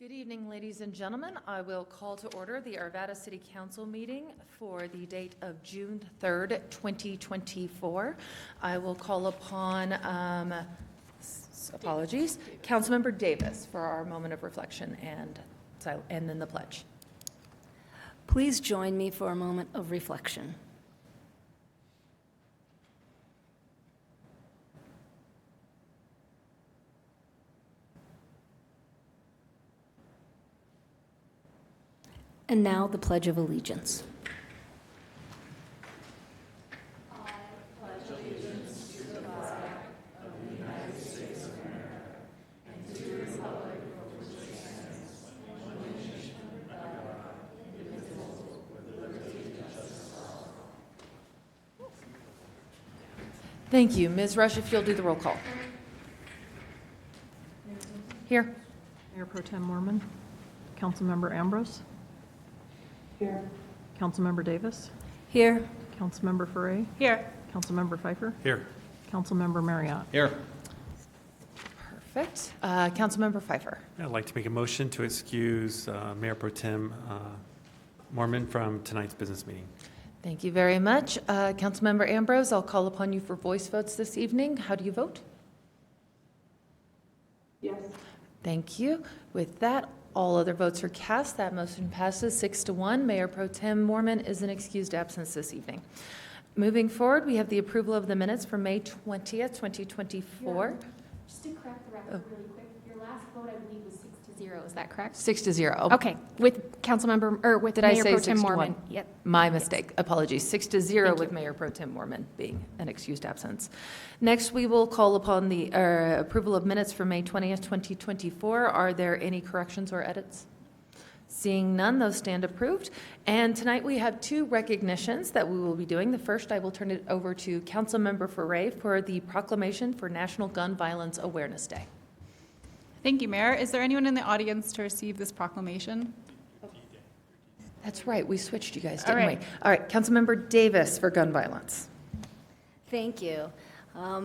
Good evening, ladies and gentlemen. I will call to order the Arvada City Council meeting for the date of June 3rd, 2024. I will call upon, Councilmember Davis for our moment of reflection and then the pledge. Please join me for a moment of reflection. And now the Pledge of Allegiance. I pledge allegiance to the flag of the United States of America and to the republic for which it stands, one nation, under God, indivisible, with liberty and justice for all. Thank you. Ms. Rush, if you'll do the roll call. Here. Mayor Pro Tem Mormon, Councilmember Ambrose. Here. Councilmember Davis. Here. Councilmember Foray. Here. Councilmember Pfeiffer. Here. Councilmember Marriott. Here. Perfect. Councilmember Pfeiffer. I'd like to make a motion to excuse Mayor Pro Tem Mormon from tonight's business meeting. Thank you very much. Councilmember Ambrose, I'll call upon you for voice votes this evening. How do you vote? Yes. Thank you. With that, all other votes are cast. That motion passes 6-1. Mayor Pro Tem Mormon is an excused absence this evening. Moving forward, we have the approval of the minutes for May 20th, 2024. Just to correct the record really quick, your last vote, I believe, was 6-0. Is that correct? 6-0. Okay, with Councilmember, or with Did I Mayor say Pro Tem 6-1? Mormon. Yep. My mistake. Apologies. 6-0 Thank with you. Mayor Pro Tem Mormon being an excused absence. Next, we will call upon the approval of minutes for May 20th, 2024. Are there any corrections or edits? Seeing none, those stand approved. And tonight we have two recognitions that we will be doing. The first, I will turn it over to Councilmember Foray for the Proclamation for National Gun Violence Awareness Day. Thank you, Mayor. Is there anyone in the audience to receive this proclamation? That's right. We switched you guys, All didn't right. we? All right. Councilmember Davis for gun violence. Thank you.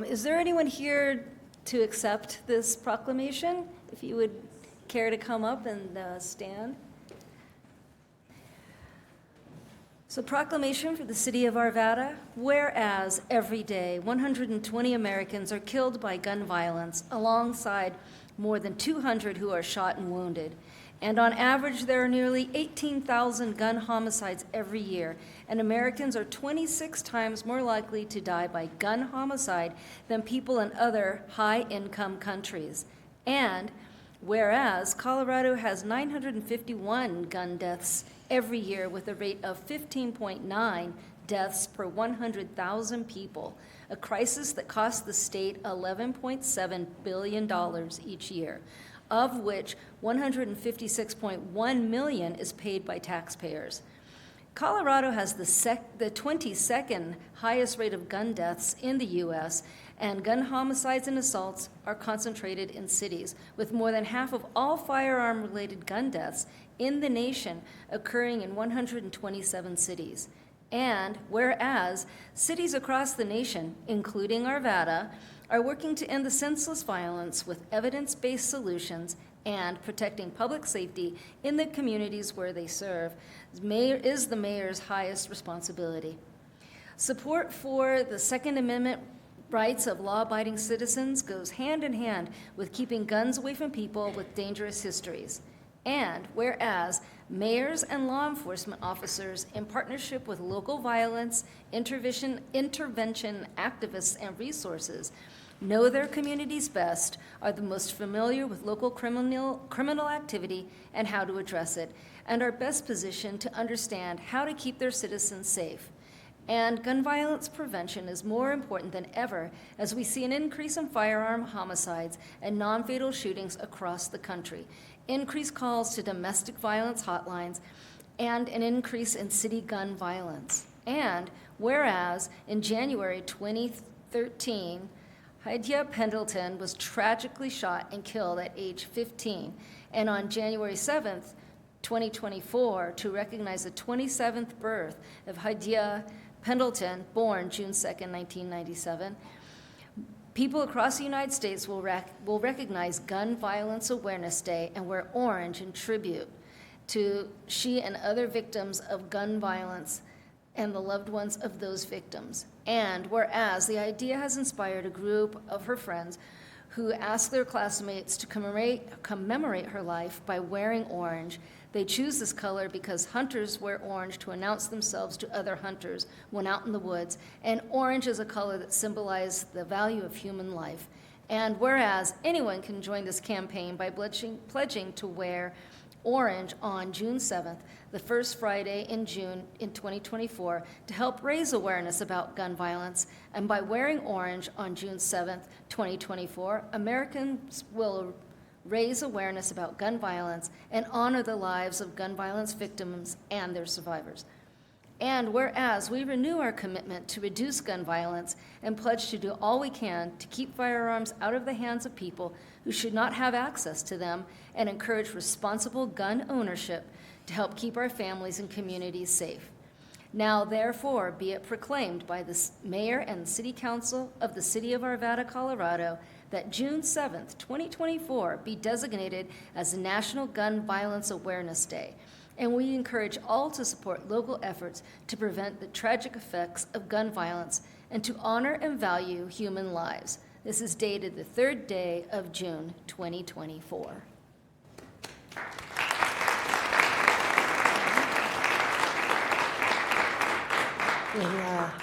Is there anyone here to accept this proclamation? If you would care to come up and stand. So, proclamation for the city of Arvada. Whereas every day 120 Americans are killed by gun violence alongside more than 200 who are shot and wounded. And on average, there are nearly 18,000 gun homicides every year, and Americans are 26 times more likely to die by gun homicide than people in other high-income countries. And whereas Colorado has 951 gun deaths every year with a rate of 15.9 deaths per 100,000 people, a crisis that costs the state $11.7 billion each year, of which $156.1 million is paid by taxpayers. Colorado has the 22nd highest rate of gun deaths in the U.S., and gun homicides and assaults are concentrated in cities, with more than half of all firearm-related gun deaths in the nation occurring in 127 cities. And whereas cities across the nation, including Arvada, are working to end the senseless violence with evidence-based solutions and protecting public safety in the communities where they serve, is the mayor's highest responsibility. Support for the Second Amendment rights of law-abiding citizens goes hand in hand with keeping guns away from people with dangerous histories. And whereas mayors and law enforcement officers, in partnership with local violence intervention activists and resources, know their communities best, are the most familiar with local criminal activity and how to address it, and are best positioned to understand how to keep their citizens safe. And gun violence prevention is more important than ever as we see an increase in firearm homicides and non-fatal shootings across the country, increased calls to domestic violence hotlines, and an increase in city gun violence. And whereas in January 2013, Hadiya Pendleton was tragically shot and killed at age 15, and on January 7th, 2024, to recognize the 27th birth of Hadiya Pendleton, born June 2nd, 1997, People across the United States will recognize Gun Violence Awareness Day and wear orange in tribute to she and other victims of gun violence and the loved ones of those victims. And whereas the idea has inspired a group of her friends who asked their classmates to commemorate her life by wearing orange, they choose this color because hunters wear orange to announce themselves to other hunters when out in the woods, and orange is a color that symbolizes the value of human life. And whereas anyone can join this campaign by pledging to wear orange on June 7th, the first Friday in June in 2024, to help raise awareness about gun violence. And by wearing orange on June 7th, 2024, Americans will raise awareness about gun violence and honor the lives of gun violence victims and their survivors. And whereas we renew our commitment to reduce gun violence and pledge to do all we can to keep firearms out of the hands of people who should not have access to them, and encourage responsible gun ownership to help keep our families and communities safe. Now, therefore, be it proclaimed by the Mayor and City Council of the City of Arvada, Colorado, that June 7th, 2024 be designated as the National Gun Violence Awareness Day. And we encourage all to support local efforts to prevent the tragic effects of gun violence and to honor and value human lives. This is dated the 3rd day of June, 2024.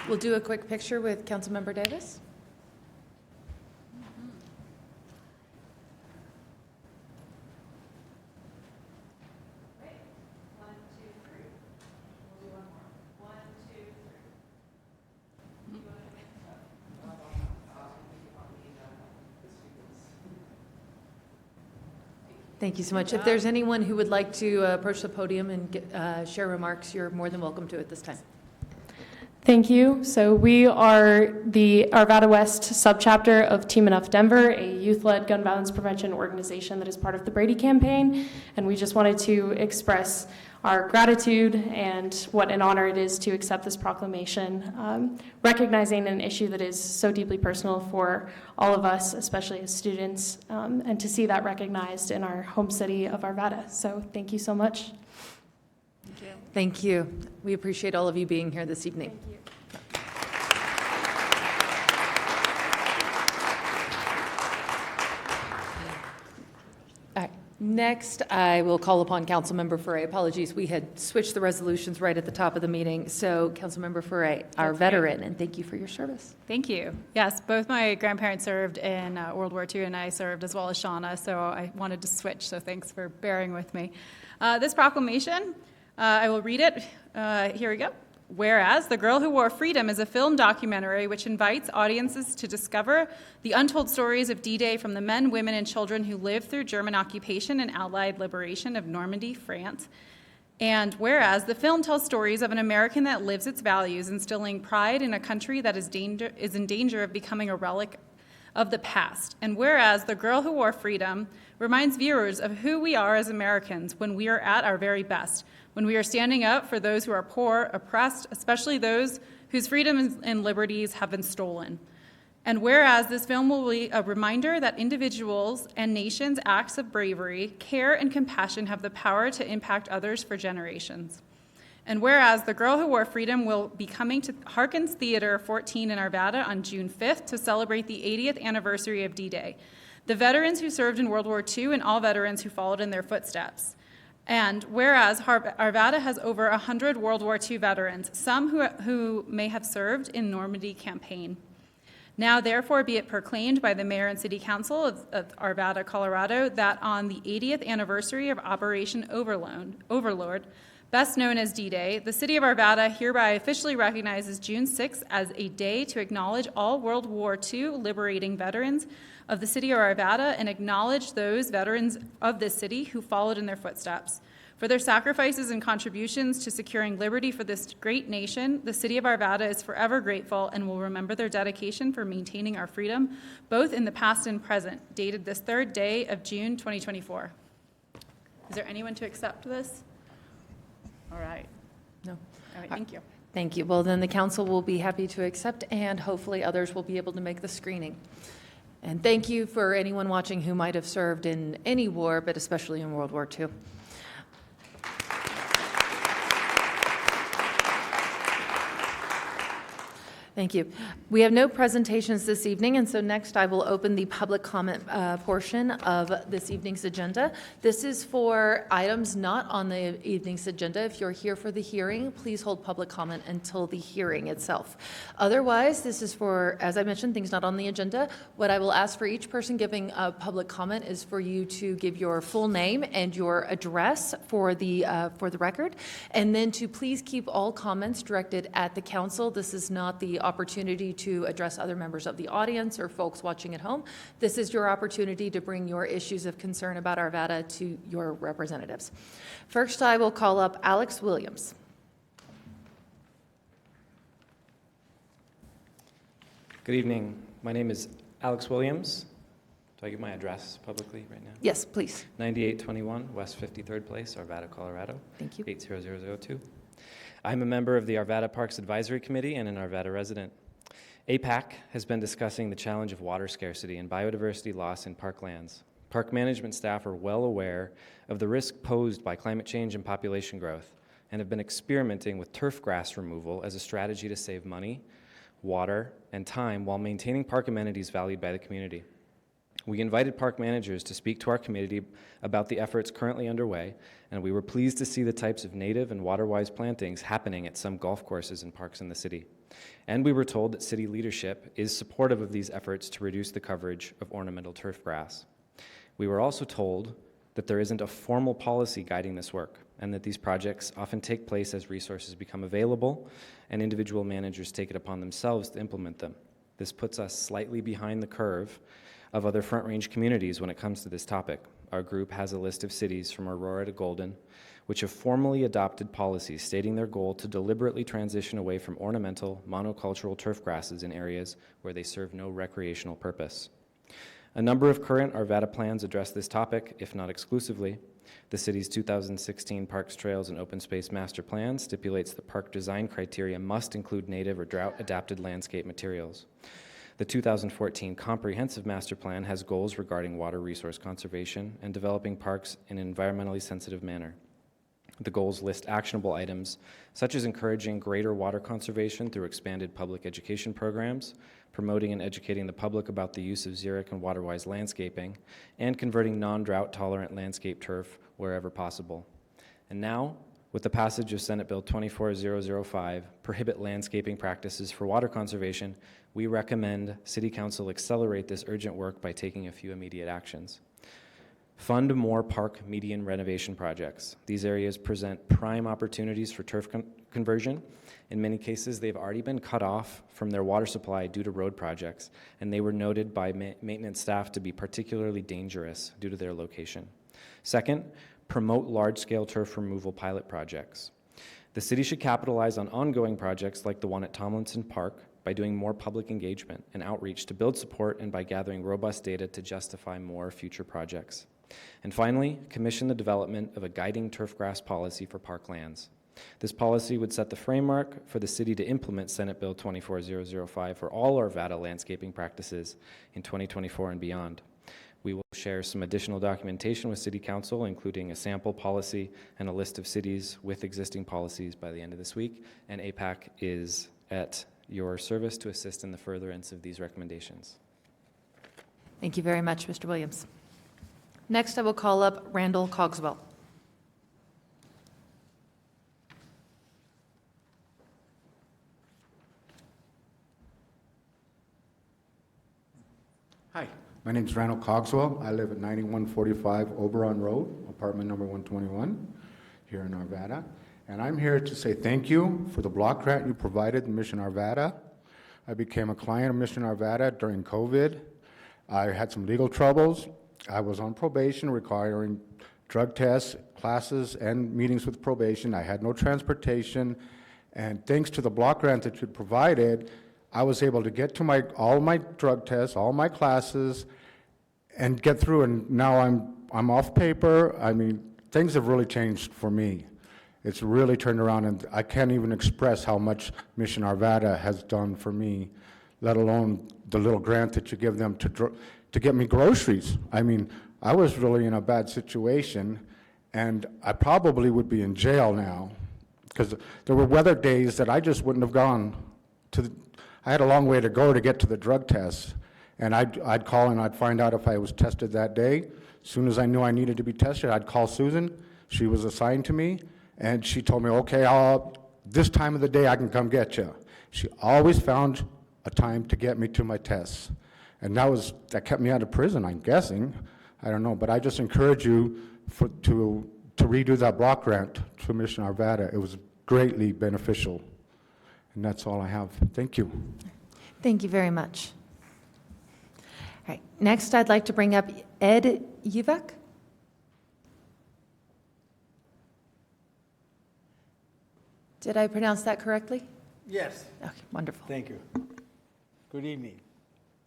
We'll do a quick picture with Councilmember Davis. Thank you so much. If there's anyone who would like to approach the podium and share remarks, you're more than welcome to at this time. Thank you. So we are the Arvada West subchapter of Team Enough Denver, a youth-led gun violence prevention organization that is part of the Brady campaign. And we just wanted to express our gratitude and what an honor it is to accept this proclamation, recognizing an issue that is so deeply personal for all of us, especially as students, and to see that recognized in our home city of Arvada. So thank you so much. Thank you. We appreciate all of you being here this evening. Thank you. All right. Next, I will call upon Councilmember Foray. Apologies, we had switched the resolutions right at the top of the meeting. So Councilmember Foray, our That's veteran, and thank you for your service. Thank you. Yes, both my grandparents served in World War II, and I served as well as Shauna, so I wanted to switch, so thanks for bearing with me. This proclamation, I will read it. Here we go. Whereas The Girl Who Wore Freedom is a film documentary which invites audiences to discover the untold stories of D-Day from the men, women, and children who lived through German occupation and Allied liberation of Normandy, France. And whereas the film tells stories of an American that lives its values, instilling pride in a country that is in danger of becoming a relic of the past. And whereas The Girl Who Wore Freedom reminds viewers of who we are as Americans when we are at our very best, when we are standing up for those who are poor, oppressed, especially those whose freedoms and liberties have been stolen. And whereas this film will be a reminder that individuals and nations' acts of bravery, care, and compassion have the power to impact others for generations. And whereas The Girl Who Wore Freedom will be coming to Harkins Theater 14 in Arvada on June 5th to celebrate the 80th anniversary of D-Day, the veterans who served in World War II and all veterans who followed in their footsteps. And whereas Arvada has over 100 World War II veterans, some who may have served in Normandy campaign. Now, therefore, be it proclaimed by the Mayor and City Council of Arvada, Colorado, that on the 80th anniversary of Operation Overlord, best known as D-Day, the City of Arvada hereby officially recognizes June 6th as a day to acknowledge all World War II liberating veterans of the City of Arvada and acknowledge those veterans of this city who followed in their footsteps. For their sacrifices and contributions to securing liberty for this great nation, the City of Arvada is forever grateful and will remember their dedication for maintaining our freedom, both in the past and present, dated this 3rd day of June 2024. Is there anyone to accept this? All right. No. All right, thank you. Thank you. Well, then the council will be happy to accept, and hopefully others will be able to make the screening. And thank you for anyone watching who might have served in any war, but especially in World War II. Thank you. We have no presentations this evening, and so next I will open the public comment portion of this evening's agenda. This is for items not on the evening's agenda. If you're here for the hearing, please hold public comment until the hearing itself. Otherwise, this is for, as I mentioned, things not on the agenda. What I will ask for each person giving a public comment is for you to give your full name and your address for the record, and then to please keep all comments directed at the council. This is not the opportunity to address other members of the audience or folks watching at home. This is your opportunity to bring your issues of concern about Arvada to your representatives. First, I will call up Alex Williams. Good evening. My name is Alex Williams. Do I give my address publicly right now? Yes, please. 9821 West 53rd Place, Arvada, Colorado. Thank you. 80002. I'm a member of the Arvada Parks Advisory Committee and an Arvada resident. APAC has been discussing the challenge of water scarcity and biodiversity loss in parklands. Park management staff are well aware of the risk posed by climate change and population growth and have been experimenting with turf grass removal as a strategy to save money, water, and time while maintaining park amenities valued by the community. We invited park managers to speak to our community about the efforts currently underway, and we were pleased to see the types of native and water-wise plantings happening at some golf courses and parks in the city. And we were told that city leadership is supportive of these efforts to reduce the coverage of ornamental turf grass. We were also told that there isn't a formal policy guiding this work, and that these projects often take place as resources become available and individual managers take it upon themselves to implement them. This puts us slightly behind the curve of other Front Range communities when it comes to this topic. Our group has a list of cities from Aurora to Golden, which have formally adopted policies stating their goal to deliberately transition away from ornamental, monocultural turf grasses in areas where they serve no recreational purpose. A number of current Arvada plans address this topic, if not exclusively. The city's 2016 Parks, Trails, and Open Space Master Plan stipulates that park design criteria must include native or drought-adapted landscape materials. The 2014 Comprehensive Master Plan has goals regarding water resource conservation and developing parks in an environmentally sensitive manner. The goals list actionable items such as encouraging greater water conservation through expanded public education programs, promoting and educating the public about the use of xeric and water-wise landscaping, and converting non-drought tolerant landscape turf wherever possible. And now, with the passage of Senate Bill 24005, Prohibit Landscaping Practices for Water Conservation, we recommend City Council accelerate this urgent work by taking a few immediate actions. Fund more park median renovation projects. These areas present prime opportunities for turf conversion. In many cases, they've already been cut off from their water supply due to road projects, and they were noted by maintenance staff to be particularly dangerous due to their location. Second, promote large-scale turf removal pilot projects. The city should capitalize on ongoing projects like the one at Tomlinson Park by doing more public engagement and outreach to build support and by gathering robust data to justify more future projects. And finally, commission the development of a guiding turfgrass policy for parklands. This policy would set the framework for the city to implement Senate Bill 24005 for all Arvada landscaping practices in 2024 and beyond. We will share some additional documentation with City Council, including a sample policy and a list of cities with existing policies by the end of this week, and APAC is at your service to assist in the furtherance of these recommendations. Thank you very much, Mr. Williams. Next, I will call up Randall Cogswell. Hi, my name is Randall Cogswell. I live at 9145 Oberon Road, apartment number 121, here in Arvada. And I'm here to say thank you for the block grant you provided Mission Arvada. I became a client of Mission Arvada during COVID. I had some legal troubles. I was on probation requiring drug tests, classes, and meetings with probation. I had no transportation. And thanks to the block grant that you provided, I was able to get to all my drug tests, all my classes, and get through. And now I'm off paper. I mean, things have really changed for me. It's really turned around, and I can't even express how much Mission Arvada has done for me. let alone the little grant that you give them to get me groceries. I mean, I was really in a bad situation, and I probably would be in jail now, because there were weather days that I just wouldn't have gone to. I had a long way to go to get to the drug test, and I'd call and I'd find out if I was tested that day. As soon as I knew I needed to be tested, I'd call Susan. She was assigned to me, and she told me, okay, this time of the day I can come get you. She always found a time to get me to my tests. And that kept me out of prison, I'm guessing. I don't know, but I just encourage you to redo that block grant to Mission Arvada. It was greatly beneficial. And that's all I have. Thank you. Thank you very much. All right, next I'd like to bring up Ed Yvak. Did I pronounce that correctly? Yes, Okay, wonderful. thank you. Good evening.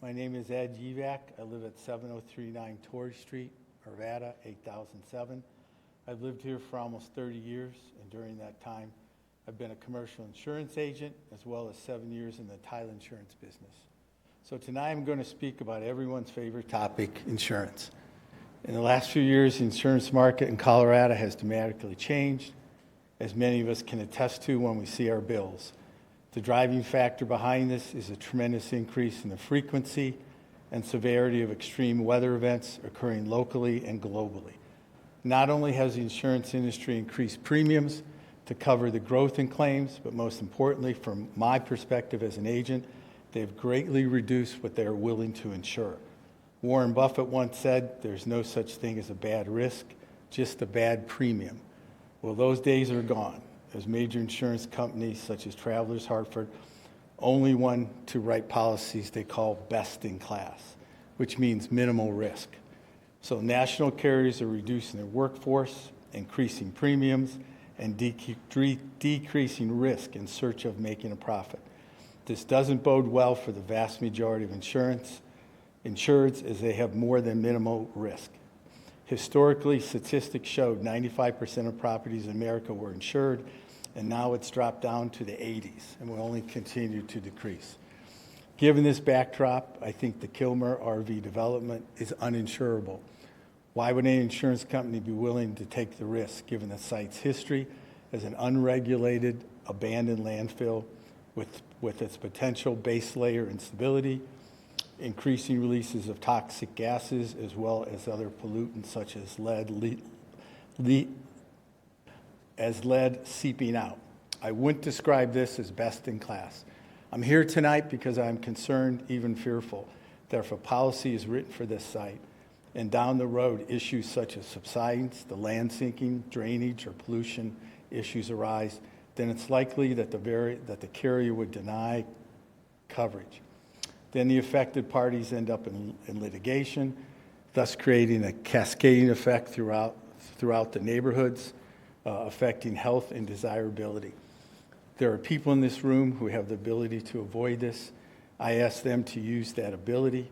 My name is Ed Yvak. I live at 7039 Torrey Street, Arvada, 8007. I've lived here for almost 30 years, and during that time, I've been a commercial insurance agent as well as 7 years in the title insurance business. So tonight I'm going to speak about everyone's favorite topic, insurance. In the last few years, the insurance market in Colorado has dramatically changed, as many of us can attest to when we see our bills. The driving factor behind this is a tremendous increase in the frequency and severity of extreme weather events occurring locally and globally. Not only has the insurance industry increased premiums to cover the growth in claims, but most importantly, from my perspective as an agent, they've greatly reduced what they're willing to insure. Warren Buffett once said, "There's no such thing as a bad risk, just a bad premium." Well, those days are gone, as major insurance companies such as Travelers Hartford only want to write policies they call best in class, which means minimal risk. So national carriers are reducing their workforce, increasing premiums, and decreasing risk in search of making a profit. This doesn't bode well for the vast majority of insureds, as they have more than minimal risk. Historically, statistics showed 95% of properties in America were insured, and now it's dropped down to the 80s and will only continue to decrease. Given this backdrop, I think the Kilmer RV development is uninsurable. Why would any insurance company be willing to take the risk, given the site's history as an unregulated, abandoned landfill with its potential base layer instability, increasing releases of toxic gases, as well as other pollutants such as lead seeping out? I wouldn't describe this as best in class. I'm here tonight because I'm concerned, even fearful, that if a policy is written for this site, and down the road issues such as subsidence, the land sinking, drainage, or pollution issues arise, then it's likely that the carrier would deny coverage. Then the affected parties end up in litigation, thus creating a cascading effect throughout the neighborhoods, affecting health and desirability. There are people in this room who have the ability to avoid this. I ask them to use that ability.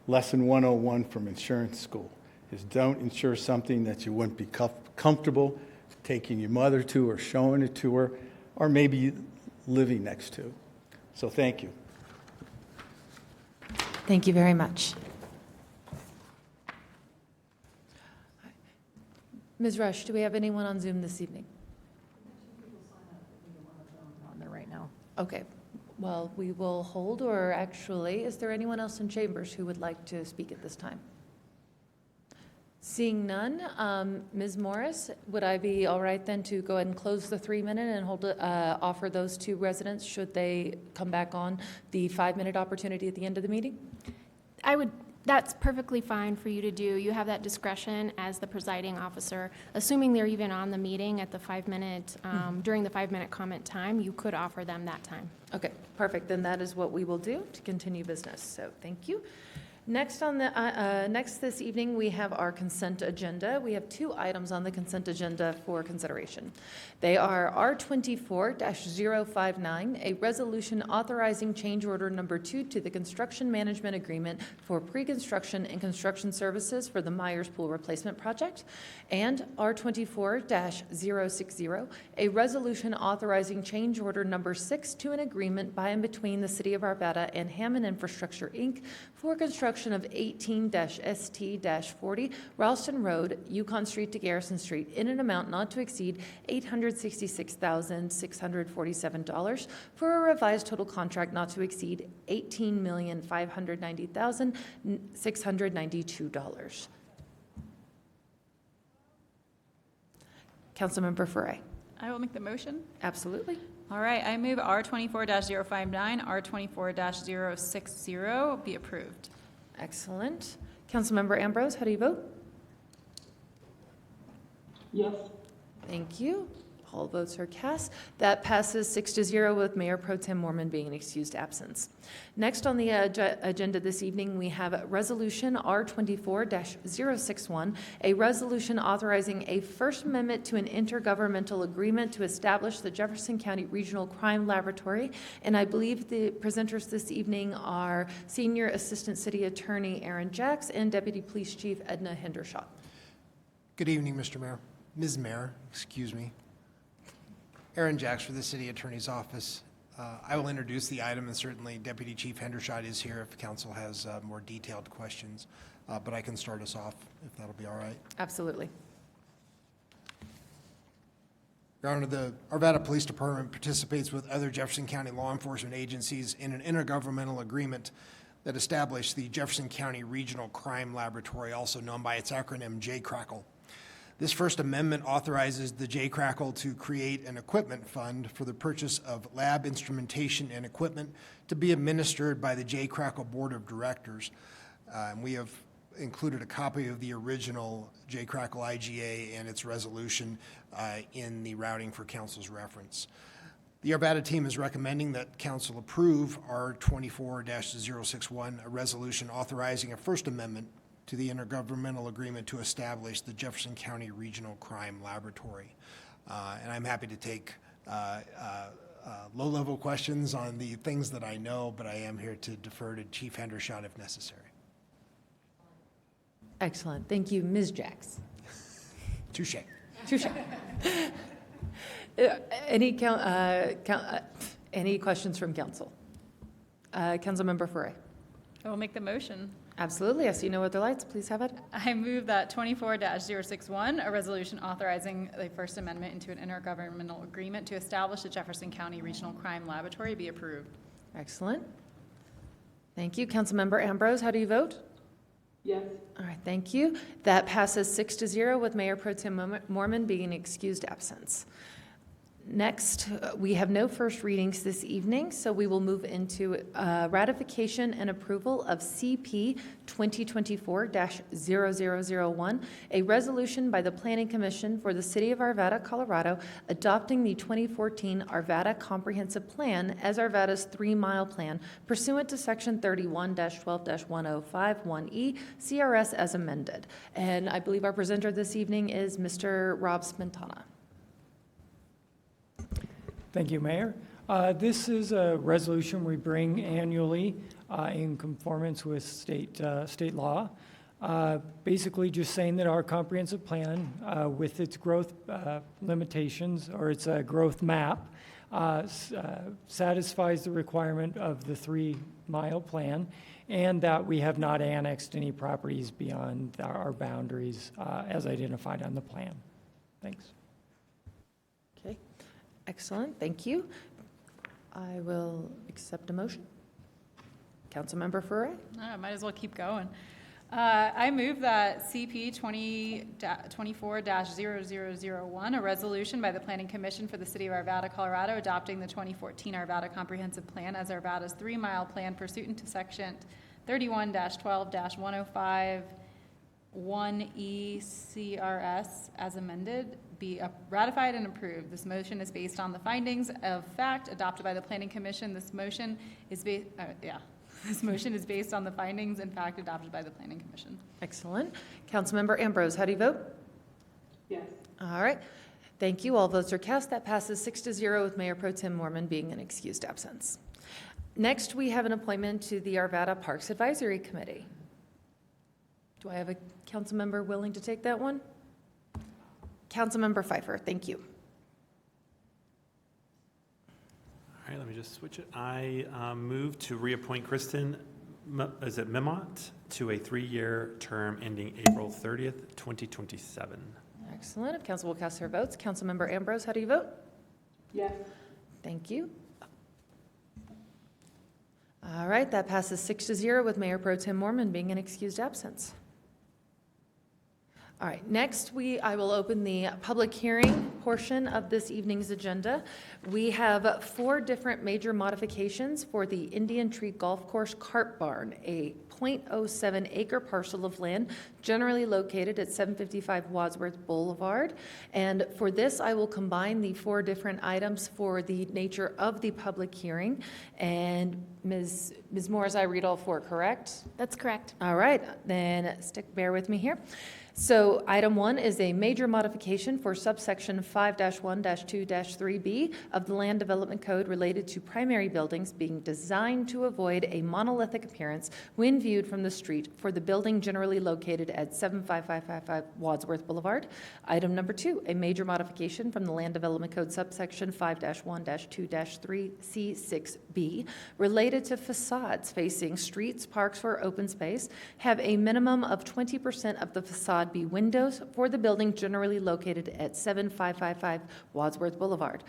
Lesson 101 from insurance school is don't insure something that you wouldn't be comfortable taking your mother to or showing it to her, or maybe living next to. So thank you. Thank you very much. Ms. Rush, do we have anyone on Zoom this evening? On there right now. Okay, well, we will hold, or actually, is there anyone else in chambers who would like to speak at this time? Seeing none, Ms. Morris, would I be all right then to go ahead and close the 3-minute and offer those two residents, should they come back on, the 5-minute opportunity at the end of the meeting? That's perfectly fine for you to do. You have that discretion as the presiding officer. Assuming they're even on the meeting at the 5-minute, during the 5-minute comment time, you could offer them that time. Okay, perfect. Then that is what we will do to continue business. So thank you. Next this evening, we have our consent agenda. We have 2 items on the consent agenda for consideration. They are R24-059, a resolution authorizing change order number 2 to the construction management agreement for pre-construction and construction services for the Myers Pool Replacement Project, and R24-060, a resolution authorizing change order number 6 to an agreement by and between the City of Arvada and Hammond Infrastructure, Inc. for construction of 18-ST-40 Ralston Road, Yukon Street to Garrison Street, in an amount not to exceed $866,647 for a revised total contract not to exceed $18,590,692. Councilmember Foray. I will make the motion. Absolutely. All right, I move R24-059, R24-060 be approved. Excellent. Councilmember Ambrose, how do you vote? Yes. Thank you. All votes are cast. That passes 6-0 with Mayor Pro Tem Mormon being an excused absence. Next on the agenda this evening, we have Resolution R24-061, a resolution authorizing a First Amendment to an intergovernmental agreement to establish the Jefferson County Regional Crime Laboratory. And I believe the presenters this evening are Senior Assistant City Attorney Aaron Jacks and Deputy Police Chief Edna Hendershot. Good evening, Mr. Mayor. Ms. Mayor, excuse me. Aaron Jacks for the City Attorney's Office. I will introduce the item, and certainly Deputy Chief Hendershot is here if council has more detailed questions, but I can start us off if that'll be all right. Absolutely. Your Honor, the Arvada Police Department participates with other Jefferson County law enforcement agencies in an intergovernmental agreement that established the Jefferson County Regional Crime Laboratory, also known by its acronym JCRACL. This First Amendment authorizes the JCRACL to create an equipment fund for the purchase of lab instrumentation and equipment to be administered by the JCRACL Board of Directors. We have included a copy of the original JCRACL IGA and its resolution in the routing for council's reference. The Arvada team is recommending that council approve R24-061, a resolution authorizing a First Amendment to the intergovernmental agreement to establish the Jefferson County Regional Crime Laboratory. And I'm happy to take low-level questions on the things that I know, but I am here to defer to Chief Hendershot if necessary. Excellent. Thank you. Ms. Jacks. Touche. Touche. Any questions from council? Councilmember Foray. I will make the motion. Absolutely. I see no other lights. Please have it. I move that 24-061, a resolution authorizing the First Amendment into an intergovernmental agreement to establish the Jefferson County Regional Crime Laboratory be approved. Excellent. Thank you. Councilmember Ambrose, how do you vote? Yes. All right, thank you. That passes 6-0 with Mayor Pro Tem Mormon being an excused absence. Next, we have no first readings this evening, so we will move into ratification and approval of CP 2024-0001, a resolution by the Planning Commission for the City of Arvada, Colorado, adopting the 2014 Arvada Comprehensive Plan as Arvada's 3-mile plan pursuant to Section 31-12-1051E CRS as amended. And I believe our presenter this evening is Mr. Rob Spintana. Thank you, Mayor. This is a resolution we bring annually in conformance with state law. Basically just saying that our comprehensive plan with its growth limitations or its growth map satisfies the requirement of the 3-mile plan and that we have not annexed any properties beyond our boundaries as identified on the plan. Thanks. Okay. Excellent, thank you. I will accept a motion. Councilmember Foray. Might as well keep going. I move that CP 2024-0001, a resolution by the Planning Commission for the City of Arvada, Colorado, adopting the 2014 Arvada Comprehensive Plan as Arvada's 3-mile plan pursuant to Section 31-12-1051E CRS as amended be ratified and approved. This motion is based on the findings of fact adopted by the Planning Commission. This motion is based, This motion is based on the findings and fact adopted by the Planning Commission. Excellent. Councilmember Ambrose, how do you vote? Yes. All right. Thank you. All votes are cast. That passes 6-0 with Mayor Pro Tem Mormon being an excused absence. Next, we have an appointment to the Arvada Parks Advisory Committee. Do I have a council member willing to take that one? Councilmember Pfeiffer, thank you. All right, let me just switch it. I move to reappoint Kristen, Memont, to a 3-year term ending April 30th, 2027. Excellent. If council will cast their votes. Councilmember Ambrose, how do you vote? Yes. Thank you. All right, that passes 6-0 with Mayor Pro Tem Mormon being an excused absence. All right, next I will open the public hearing portion of this evening's agenda. We have 4 different major modifications for the Indian Tree Golf Course Cart Barn, a 0.07 acre parcel of land generally located at 755 Wadsworth Boulevard. And for this, I will combine the 4 different items for the nature of the public hearing. And Ms. Moore, as I read all 4, correct? That's correct. All right, then bear with me here. So item 1 is a major modification for subsection 5-1-2-3B of the Land Development Code related to primary buildings being designed to avoid a monolithic appearance when viewed from the street for the building generally located at 75555 Wadsworth Boulevard. Item number 2, a major modification from the Land Development Code subsection 5-1-2-3C6B related to facades facing streets, parks, or open space have a minimum of 20% of the facade be windows for the building generally located at 7555 Wadsworth Boulevard.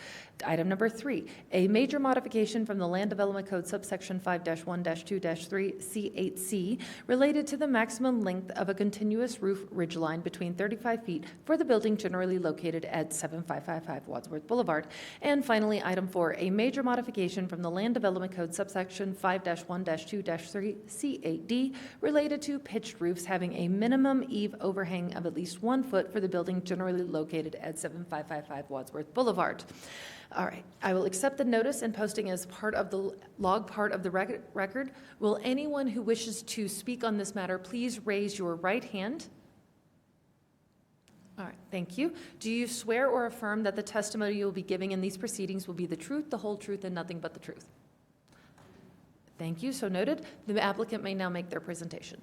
Item number 3, a major modification from the Land Development Code subsection 5-1-2-3C8C related to the maximum length of a continuous roof ridgeline between 35 feet for the building generally located at 7555 Wadsworth Boulevard. And finally, item 4, a major modification from the Land Development Code subsection 5-1-2-3C8D related to pitched roofs having a minimum eave overhang of at least 1 foot for the building generally located at 7555 Wadsworth Boulevard. All right, I will accept the notice and posting as part of the log part of the record. Will anyone who wishes to speak on this matter please raise your right hand? All right, thank you. Do you swear or affirm that the testimony you will be giving in these proceedings will be the truth, the whole truth, and nothing but the truth? Thank you, so noted. The applicant may now make their presentation.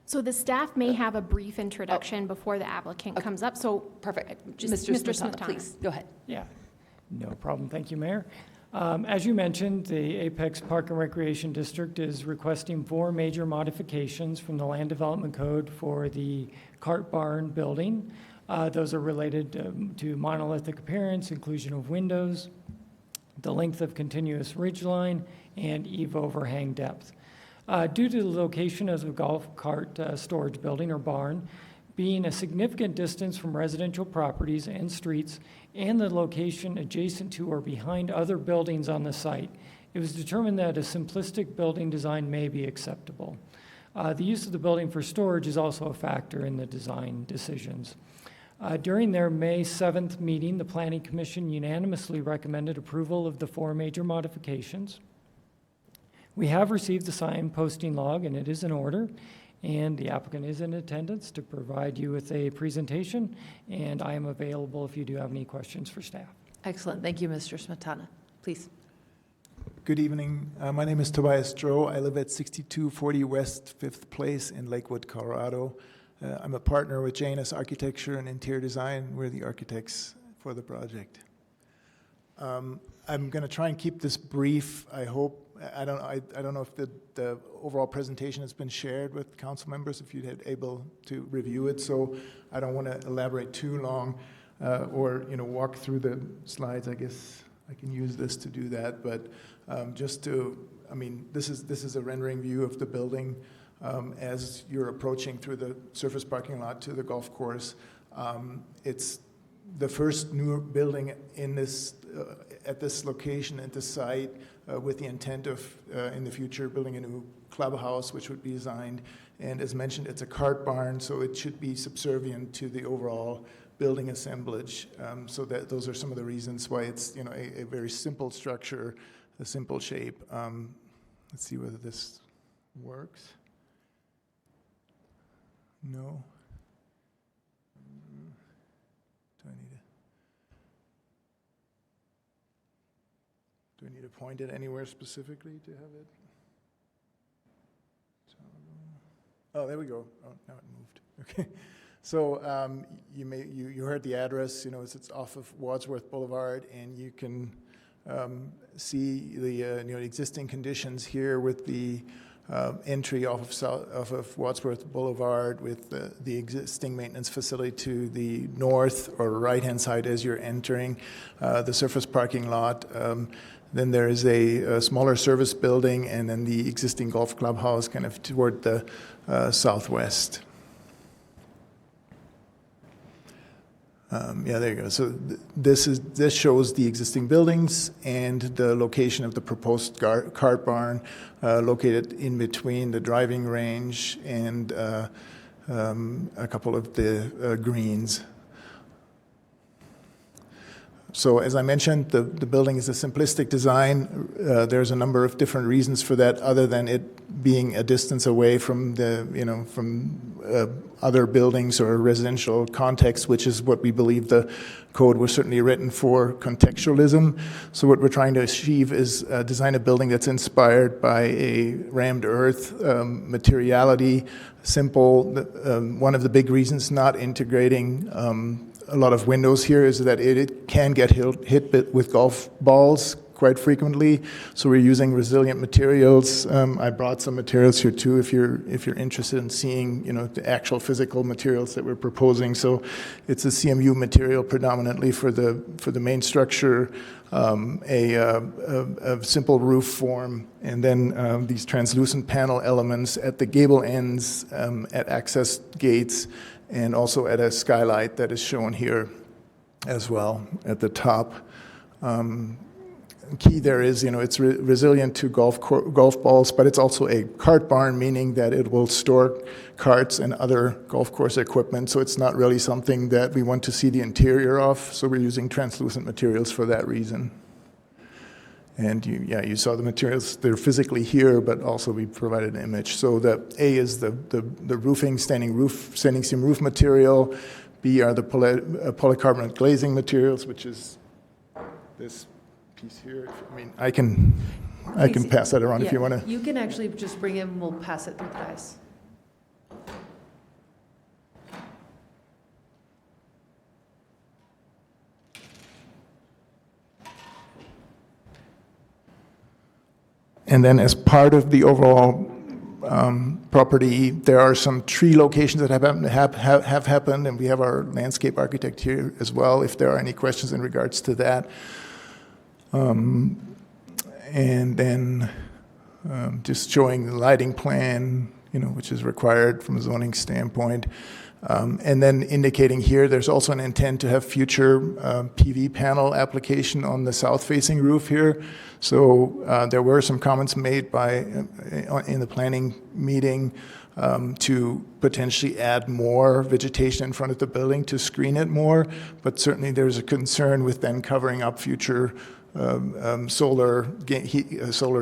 So the staff may have a brief introduction before the applicant comes up, so. Perfect. Just Mr. Smetana, please, go ahead. Yeah, no problem. Thank you, Mayor. As you mentioned, the Apex Park and Recreation District is requesting 4 major modifications from the Land Development Code for the Cart Barn building. Those are related to monolithic appearance, inclusion of windows, the length of continuous ridgeline, and eave overhang depth. Due to the location of the golf cart storage building or barn, being a significant distance from residential properties and streets, and the location adjacent to or behind other buildings on the site, it was determined that a simplistic building design may be acceptable. The use of the building for storage is also a factor in the design decisions. During their May 7th meeting, the Planning Commission unanimously recommended approval of the 4 major modifications. We have received the signed posting log, and it is in order, and the applicant is in attendance to provide you with a presentation, and I am available if you do have any questions for staff. Excellent. Thank you, Mr. Smetana. Please. Good evening. My name is Tobias Stroh. I live at 6240 West 5th Place in Lakewood, Colorado. I'm a partner with Janus Architecture and Interior Design. We're the architects for the project. I'm going to try and keep this brief, I hope. I don't know if the overall presentation has been shared with council members, if you're able to review it, so I don't want to elaborate too long or walk through the slides. I guess I can use this to do that, but this is a rendering view of the building as you're approaching through the surface parking lot to the golf course. It's the first new building in this at this location, at this site, with the intent of, in the future, building a new clubhouse, which would be designed. And as mentioned, it's a cart barn, so it should be subservient to the overall building assemblage. So that those are some of the reasons why it's, you know, a very simple structure, a simple shape. Let's see whether this works. No. Do I need to point it anywhere specifically to have it? Oh, there we go. Oh, now it moved. Okay. So you heard the address. You know, it's off of Wadsworth Boulevard, and you can see the existing conditions here with the entry off of Wadsworth Boulevard, with the existing maintenance facility to the north or right-hand side as you're entering the surface parking lot. Then there is a smaller service building, and then the existing golf clubhouse kind of toward the southwest. Yeah, there you go. So this shows the existing buildings and the location of the proposed cart barn, located in between the driving range and a couple of the greens. So as I mentioned, the building is a simplistic design. There's a number of different reasons for that, other than it being a distance away from other buildings or residential context, which is what we believe the code was certainly written for, contextualism. So what we're trying to achieve is design a building that's inspired by a rammed earth materiality, simple. One of the big reasons not integrating a lot of windows here is that it can get hit with golf balls quite frequently. So we're using resilient materials. I brought some materials here too, if you're interested in seeing, the actual physical materials that we're proposing. So it's a CMU material predominantly for the main structure, a simple roof form, and then these translucent panel elements at the gable ends, at access gates, and also at a skylight that is shown here as well at the top. Key there is, it's resilient to golf balls, but it's also a cart barn, meaning that it will store carts and other golf course equipment. So it's not really something that we want to see the interior of. So we're using translucent materials for that reason. And you saw the materials. They're physically here, but also we provided an image. So the A is the roofing, standing seam roof material. B are the polycarbonate glazing materials, which is this piece here. I can pass that around if you want to. You can actually just bring it and we'll pass it through the guys. And then as part of the overall property, there are some tree locations that have happened, and we have our landscape architect here as well, if there are any questions in regards to that. And then just showing the lighting plan, which is required from a zoning standpoint. And then indicating here, there's also an intent to have future PV panel application on the south-facing roof here. So there were some comments made in the planning meeting to potentially add more vegetation in front of the building to screen it more. But certainly there's a concern with then covering up future solar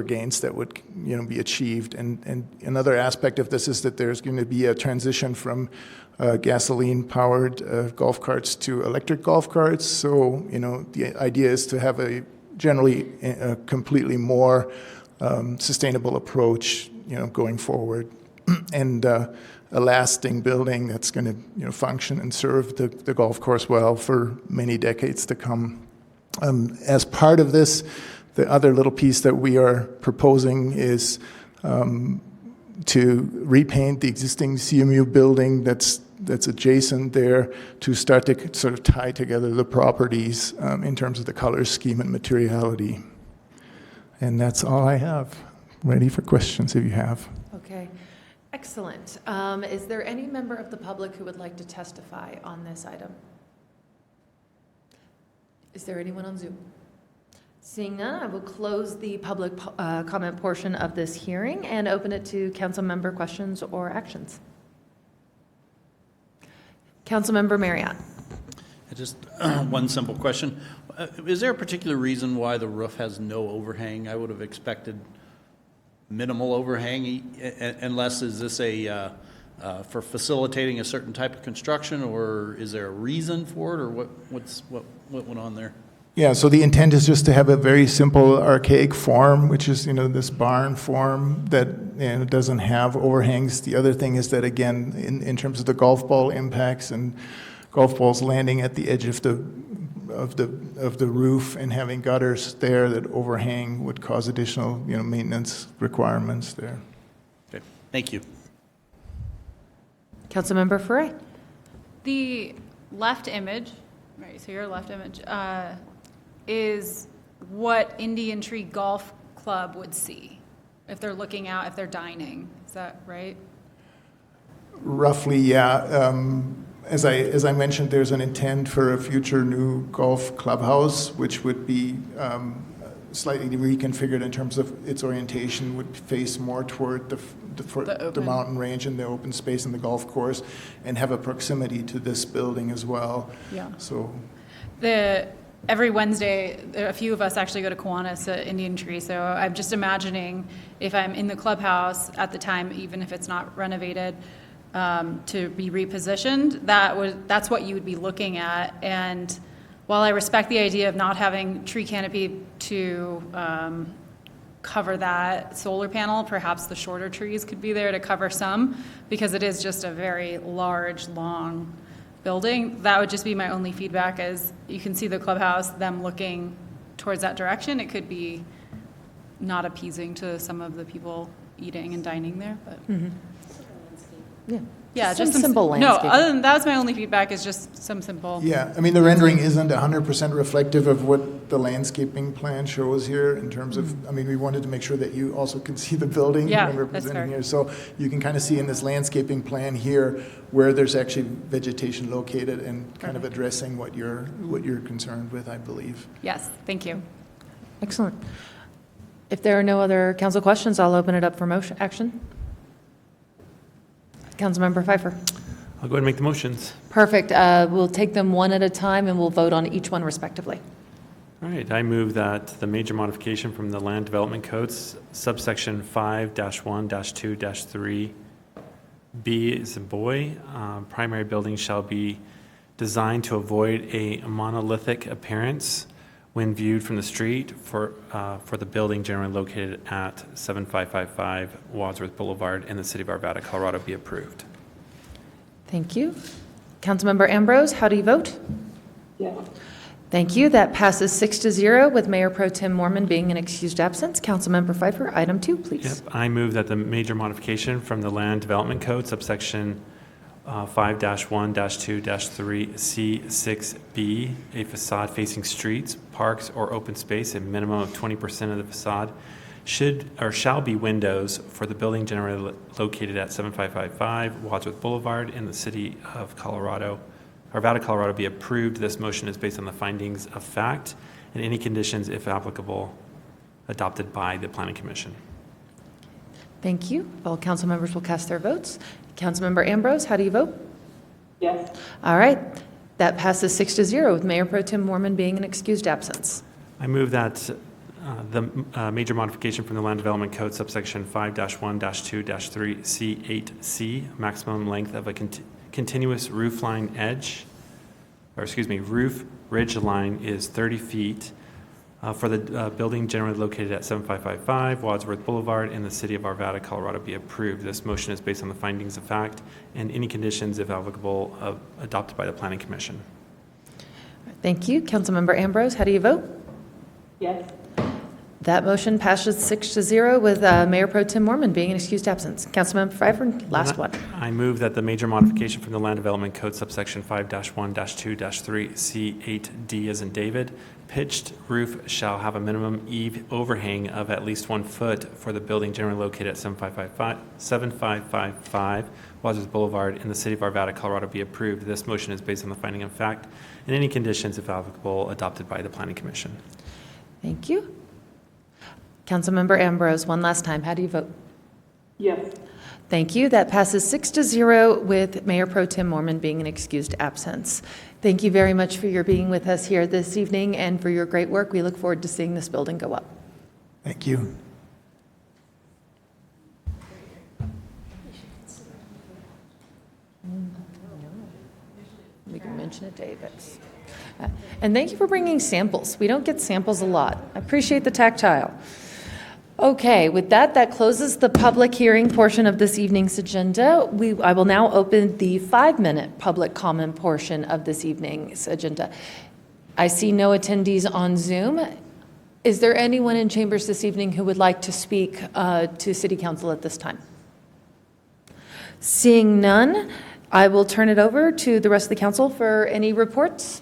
gains that would be achieved. And another aspect of this is that there's going to be a transition from gasoline-powered golf carts to electric golf carts. So the idea is to have a completely more sustainable approach going forward, and a lasting building that's going to function and serve the golf course well for many decades to come. As part of this, the other little piece that we are proposing is to repaint the existing CMU building that's adjacent there, to start to sort of tie together the properties in terms of the color scheme and materiality. And that's all I have. Ready for questions if you have. Okay, excellent. Is there any member of the public who would like to testify on this item? Is there anyone on Zoom? Seeing none, I will close the public comment portion of this hearing and open it to council member questions or actions. Councilmember Marriott. Just one simple question. Is there a particular reason why the roof has no overhang? I would have expected minimal overhang, unless is this for facilitating a certain type of construction, or is there a reason for it, or what went on there? Yeah, so the intent is just to have a very simple archaic form, which is, this barn form that doesn't have overhangs. The other thing is that, again, in terms of the golf ball impacts and golf balls landing at the edge of the roof and having gutters there that overhang would cause additional, maintenance requirements there. Okay, thank you. Councilmember Ferre. The left image, right, so your left image, is what Indian Tree Golf Club would see if they're looking out, if they're dining. Is that right? Roughly, yeah. As I mentioned, there's an intent for a future new golf clubhouse, which would be slightly reconfigured in terms of its orientation, would face more toward the mountain range and the open space and the golf course, and have a proximity to this building as well. Yeah. So every Wednesday, a few of us actually go to Kiwanis at Indian Tree, so I'm just imagining if I'm in the clubhouse at the time, even if it's not renovated, to be repositioned, that's what you would be looking at. And while I respect the idea of not having tree canopy to cover that solar panel, perhaps the shorter trees could be there to cover some, because it is just a very large, long building. That would just be my only feedback, is you can see the clubhouse, them looking towards that direction. It could be not appeasing to some of the people eating and dining there, but. Yeah, just some simple No, landscaping. other than that was my only feedback, is just some simple. yeah, I mean, the rendering isn't 100% reflective of what the landscaping plan shows here in terms of, I mean, we wanted to make sure that you also can see the building Yeah, when we're that's presenting fair. here. So you can kind of see in this landscaping plan here where there's actually vegetation located and kind of addressing what you're concerned with, I believe. Yes, thank you. Excellent. If there are no other council questions, I'll open it up for motion action. Councilmember Pfeiffer. I'll go ahead and make the motions. Perfect. We'll take them one at a time, and we'll vote on each one respectively. All right, I move that the major modification from the Land Development Codes, subsection 5-1-2-3, B is a boy, primary building shall be designed to avoid a monolithic appearance when viewed from the street for the building generally located at 7555 Wadsworth Boulevard in the city of Arvada, Colorado, be approved. Thank you. Councilmember Ambrose, how do you vote? Yes. Thank you. That passes 6-0 with Mayor Pro Tem Mormon being an excused absence. Councilmember Pfeiffer, item 2, please. Yep, I move that the major modification from the Land Development Code, subsection 5-1-2-3C6B, a facade facing streets, parks, or open space, a minimum of 20% of the facade should or shall be windows for the building generally located at 7555 Wadsworth Boulevard in the city of Colorado, Arvada, Colorado, be approved. This motion is based on the findings of fact and any conditions, if applicable, adopted by the Planning Commission. Thank you. All council members will cast their votes. Councilmember Ambrose, how do you vote? Yes. All right. That passes 6-0 with Mayor Pro Tem Mormon being an excused absence. I move that the major modification from the Land Development Code, subsection 5-1-2-3C8C, maximum length of a continuous roof line edge, roof ridge line is 30 feet for the building generally located at 7555 Wadsworth Boulevard in the city of Arvada, Colorado, be approved. This motion is based on the findings of fact and any conditions, if applicable, adopted by the Planning Commission. Thank you. Councilmember Ambrose, how do you vote? Yes. That motion passes 6-0 with Mayor Pro Tem Mormon being an excused absence. Councilmember Pfeiffer, last one. I move that the major modification from the Land Development Code, subsection 5-1-2-3C8D as in David, pitched roof shall have a minimum eave overhang of at least 1 foot for the building generally located at 7555 Wadsworth Boulevard in the city of Arvada, Colorado, be approved. This motion is based on the finding of fact and any conditions, if applicable, adopted by the Planning Commission. Thank you. Councilmember Ambrose, one last time. How do you vote? Yes. Thank you. That passes 6-0 with Mayor Pro Tem Mormon being an excused absence. Thank you very much for your being with us here this evening and for your great work. We look forward to seeing this building go up. Thank you. We can mention it, Davis. And thank you for bringing samples. We don't get samples a lot. I appreciate the tactile. Okay, with that, that closes the public hearing portion of this evening's agenda. I will now open the 5-minute public comment portion of this evening's agenda. I see no attendees on Zoom. Is there anyone in chambers this evening who would like to speak to City Council at this time? Seeing none, I will turn it over to the rest of the council for any reports.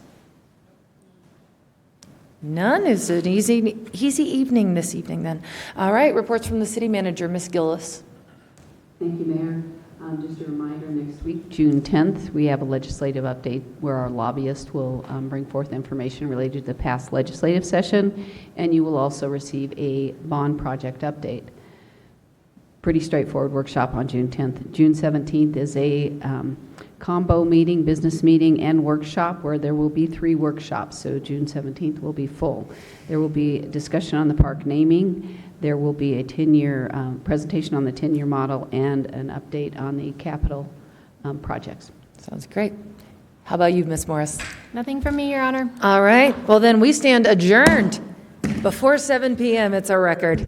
None? Is it an easy evening this evening then? All right, reports from the city manager, Ms. Gillis. Thank you, Mayor. Just a reminder, next week, June 10th, we have a legislative update where our lobbyist will bring forth information related to the past legislative session, and you will also receive a bond project update. Pretty straightforward workshop on June 10th. June 17th is a combo meeting, business meeting, and workshop where there will be 3 workshops. So June 17th will be full. There will be a discussion on the park naming. There will be a 10-year presentation on the 10-year model and an update on the capital projects. Sounds great. How about you, Ms. Morris? Nothing from me, Your Honor. All right. Well, then we stand adjourned before 7 p.m. It's our record.